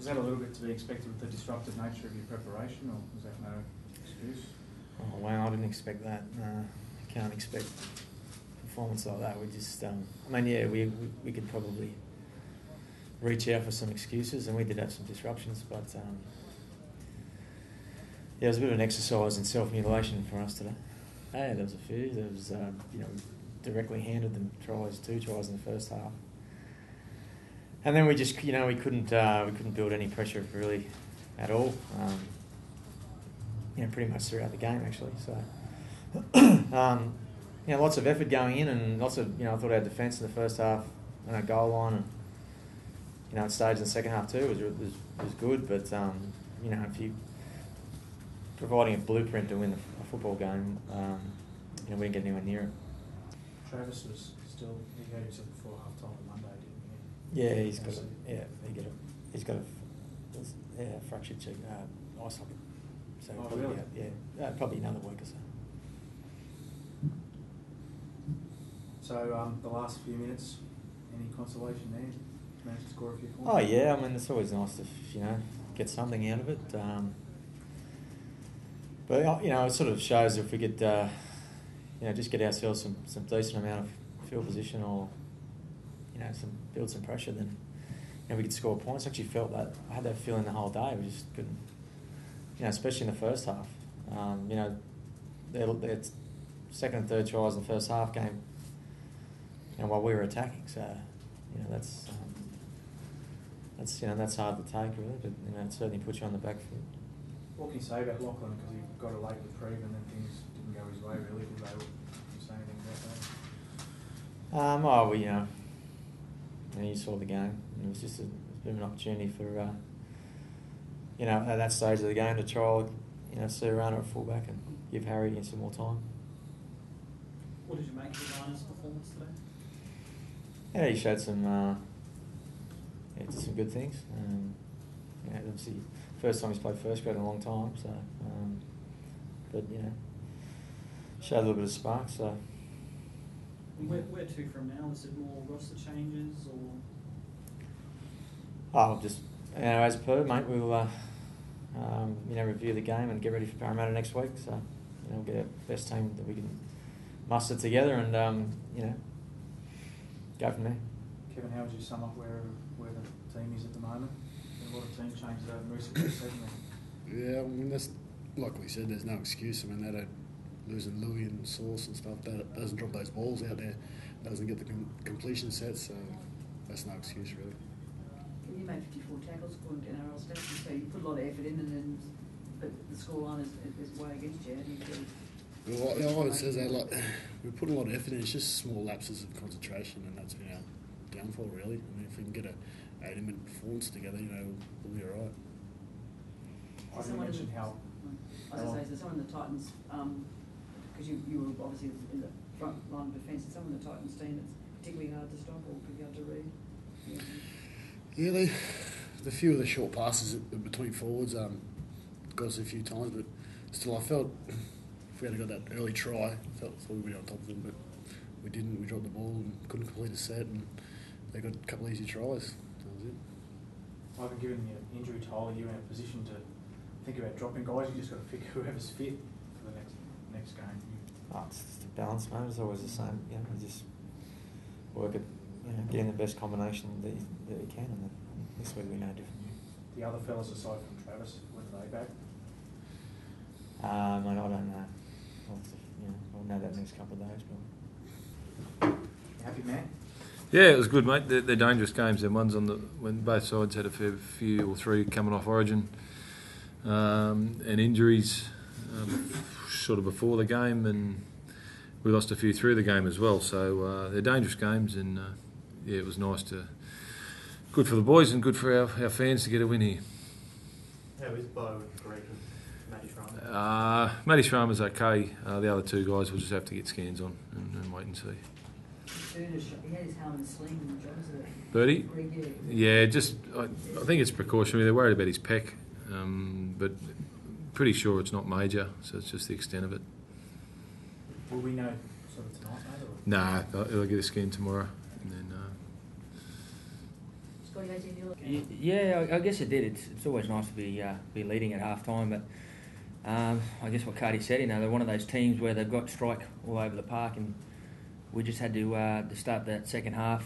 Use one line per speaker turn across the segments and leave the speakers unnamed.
Was that a little bit to be expected with the disrupted nature of your preparation, or was that no excuse?
Oh wow, I didn't expect that. I can't expect performance like that. We just, we could probably reach out for some excuses, and we did have some disruptions, but it was a bit of an exercise in self-mutilation for us today. Yeah, there was a few. There was, directly handed them two tries in the first half, and then we just, we couldn't build any pressure really at all. Pretty much throughout the game actually. So, lots of effort going in, and lots of, I thought our defence in the first half, and our goal line, and at stage in the second half too was good, but if you providing a blueprint to win a football game, we didn't get anywhere near it.
Travis was still, he had himself before half time on Monday, didn't he?
Yeah, he's got a fractured cheek, eye socket. So
really?
Probably another week or so.
So the last few minutes, any consolation there? Managed to score a few points?
Oh yeah, it's always nice to get something out of it. But it sort of shows if we could just get ourselves some decent amount of field position, or build some pressure, then we could score points. I actually felt that. I had that feeling the whole day. We just couldn't, especially in the first half. Their second and third tries in the first half came while we were attacking. So that's hard to take really, but it certainly puts you on the back foot.
What can you say about Lachlan, because he got a late reprieve and then things didn't go his way really? Did you say anything about that?
You saw the game. It was just a bit of an opportunity for at that stage of the game to trial Serrano at fullback and give Harry some more time.
What did you make of the Liners' performance today?
Yeah, he showed some did some good things. Obviously, first time he's played first grade in a long time, so but showed a little bit of spark. So
where to from now? Is it more roster changes or?
Oh, just as per, mate, we'll review the game and get ready for Parramatta next week. So we'll get our best team that we can muster together, and go from there.
Kevin, how would you sum up where the team is at the moment? A lot of team changes over in recent weeks, hasn't there?
Yeah, that's like we said. There's no excuse. They don't losing Louis and Sauce and stuff. That doesn't drop those balls out there. Doesn't get the completion set. So that's no excuse really.
You made 54 tackles according to NRL stats, so you put a lot of effort in, but the scoreline is way against you.
Well, it says that we put a lot of effort in. It's just small lapses of concentration, and that's been our downfall really. If we can get a 80-minute performance together, we'll be all right.
I mentioned how.
I was going to say, so some of the Titans, because you were obviously in the front line of defence, and some of the Titans team, it's particularly hard to stop or pretty hard to read.
Yeah, the few of the short passes between forwards got us a few times, but still I felt if we had got that early try, thought we'd be on top of them, but we didn't. We dropped the ball and couldn't complete a set, and they got a couple of easy tries. That was it.
Ivan, given your injury toll, are you in a position to think about dropping guys? You just got to pick whoever's fit for the next game.
It's just a balance, mate. It's always the same. You just work at getting the best combination that you can, and this week we know different.
The other fellas aside from Travis, when are they back?
Mate, I don't know. I'll know that next couple of days. But
Happy man?
Yeah, it was good, mate. They're dangerous games. They're ones when both sides had a fair few or three coming off Origin and injuries sort of before the game, and we lost a few through the game as well. So they're dangerous games, and it was nice good for the boys and good for our fans to get a win here.
How is Bo and Greg and Matty Schramm?
Matty Schramm's okay. The other two guys we'll just have to get scans on and wait and see.
He had his helmet and sling in the jobs.
Birdie? Yeah, I think it's precautionary. They're worried about his pec, but pretty sure it's not major, so it's just the extent of it.
Will we know sort of tonight, mate?
Nah, he'll get a scan tomorrow. And then,
it's
Scotty 18-0?
Yeah, I guess it did. It's always nice to be leading at half time, but I guess what Cardi said, they're one of those teams where they've got strike all over the park, and we just had to start that second half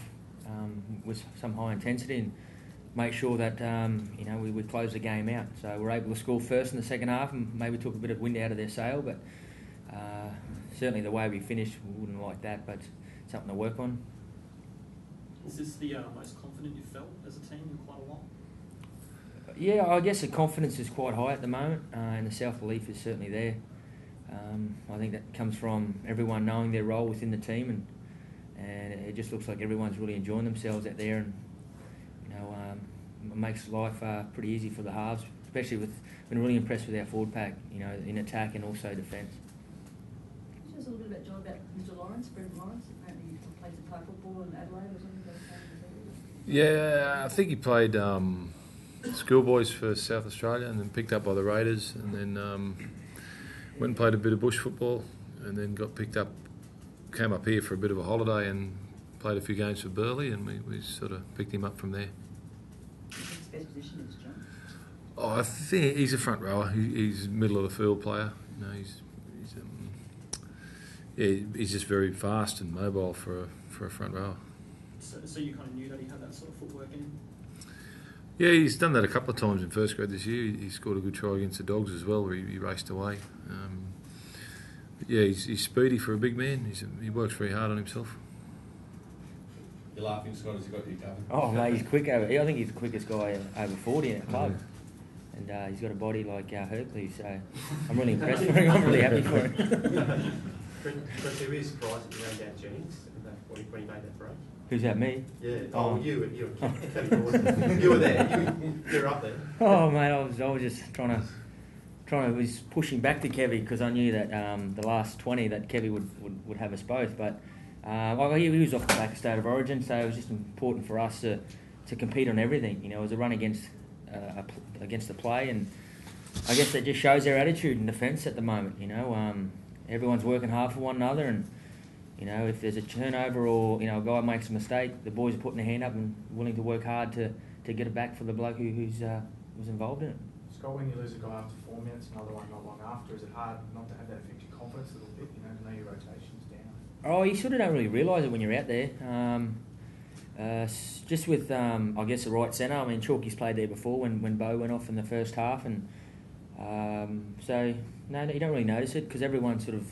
with some high intensity and make sure that we close the game out. So we're able to score first in the second half and maybe took a bit of wind out of their sail, but certainly the way we finished, we wouldn't like that, but something to work on.
Is this the most confident you've felt as a team in quite a while?
Yeah, I guess the confidence is quite high at the moment, and the self-belief is certainly there. I think that comes from everyone knowing their role within the team, and it just looks like everyone's really enjoying themselves out there, and it makes life pretty easy for the halves, especially with. Been really impressed with our forward pack, in attack and also defence.
Tell us a little bit about John, about Mr. Lawrence, Brendan Lawrence. Apparently he plays a type football in Adelaide or something.
Yeah, I think he played schoolboys for South Australia and then picked up by the Raiders, and then went and played a bit of bush football, and then got picked up, came up here for a bit of a holiday and played a few games for Burleigh, and we sort of picked him up from there.
What's his best position is, John?
Oh, I think he's a front rower. He's a middle of the field player. He's just very fast and mobile for a front rower.
So you kind of knew that he had that sort of footwork in him?
Yeah, he's done that a couple of times in first grade this year. He scored a good try against the Dogs as well, where he raced away. He's speedy for a big man. He works very hard on himself.
You're laughing, Scott, as you got you covered.
Oh, mate, he's quick over. I think he's the quickest guy over 40 in our club. And he's got a body like Hercules, so I'm really impressed for him. I'm really happy for him.
But there is surprised that you ran down Jennings when he made that break.
Who's that, me?
Yeah. Oh, you you were there. You're up there.
Oh, mate, I was just was pushing back to Kevy because I knew that the last 20 that Kevy would have us both, but he was off the back of State of Origin, so it was just important for us to compete on everything. It was a run against the play, and I guess that just shows our attitude in defence at the moment. Everyone's working hard for one another, and if there's a turnover or a guy makes a mistake, the boys are putting their hand up and willing to work hard to get it back for the bloke who was involved in it.
Scott, when you lose a guy after 4 minutes, another one not long after, is it hard not to have that affect your confidence a little bit? To know your rotation's down.
Oh, you sort of don't really realise it when you're out there. Just with, I guess, the right centre. I mean, Chalky's played there before when Bo went off in the first half, and so no, you don't really notice it because everyone's sort of,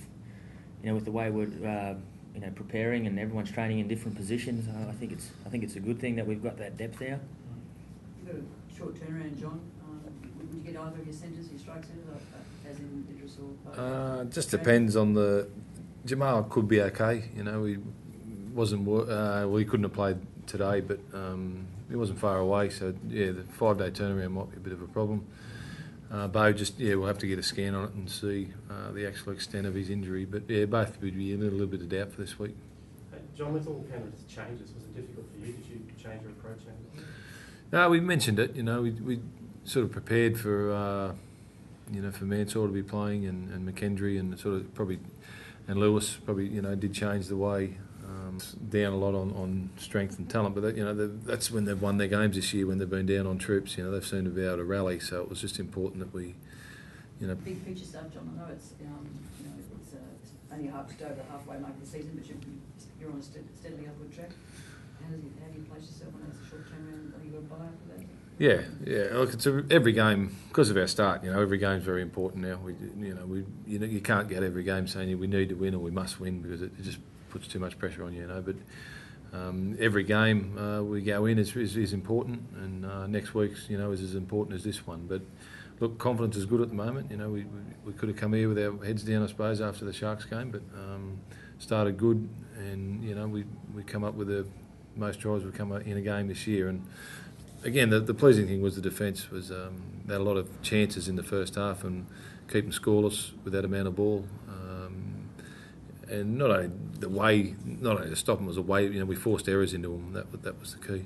with the way we're, preparing and everyone's training in different positions. I think it's a good thing that we've got that depth there.
You've got a short turnaround, John. Would you get either of your centres, your strike centres, as in Idris or?
Just depends on the. Jamal could be okay. He wasn't. He couldn't have played today, but he wasn't far away. So yeah, the 5-day turnaround might be a bit of a problem. Bo we'll have to get a scan on it and see the actual extent of his injury. But yeah, both would be in a little bit of doubt for this week.
John, with all Penrith's changes, was it difficult for you? Did you change your approach?
No, we mentioned it. We sort of prepared for for Mansour to be playing and McKendry and sort of probably and Lewis probably did change the way. Down a lot on strength and talent, but that's when they've won their games this year. When they've been down on troops, they've seemed to be able to rally. So it was just important that we,
Big picture stuff, John. I know it's it's only just over the halfway mark of the season, but you're on a steadily upward track. How do you place yourself on that short turnaround? Are you got a buy after that?
Yeah. Look, it's every game because of our start. Every game's very important now. You can't get every game saying we need to win or we must win because it just puts too much pressure on you, But every game we go in is important, and next week's is as important as this one. But look, confidence is good at the moment. We could have come here with our heads down, I suppose, after the Sharks game, but started good, and we come up with the most tries we've come up in a game this year. And again, the pleasing thing was the defence was they had a lot of chances in the first half and keep them scoreless with that amount of ball. And not only to stop them was the way we forced errors into them. That was the key.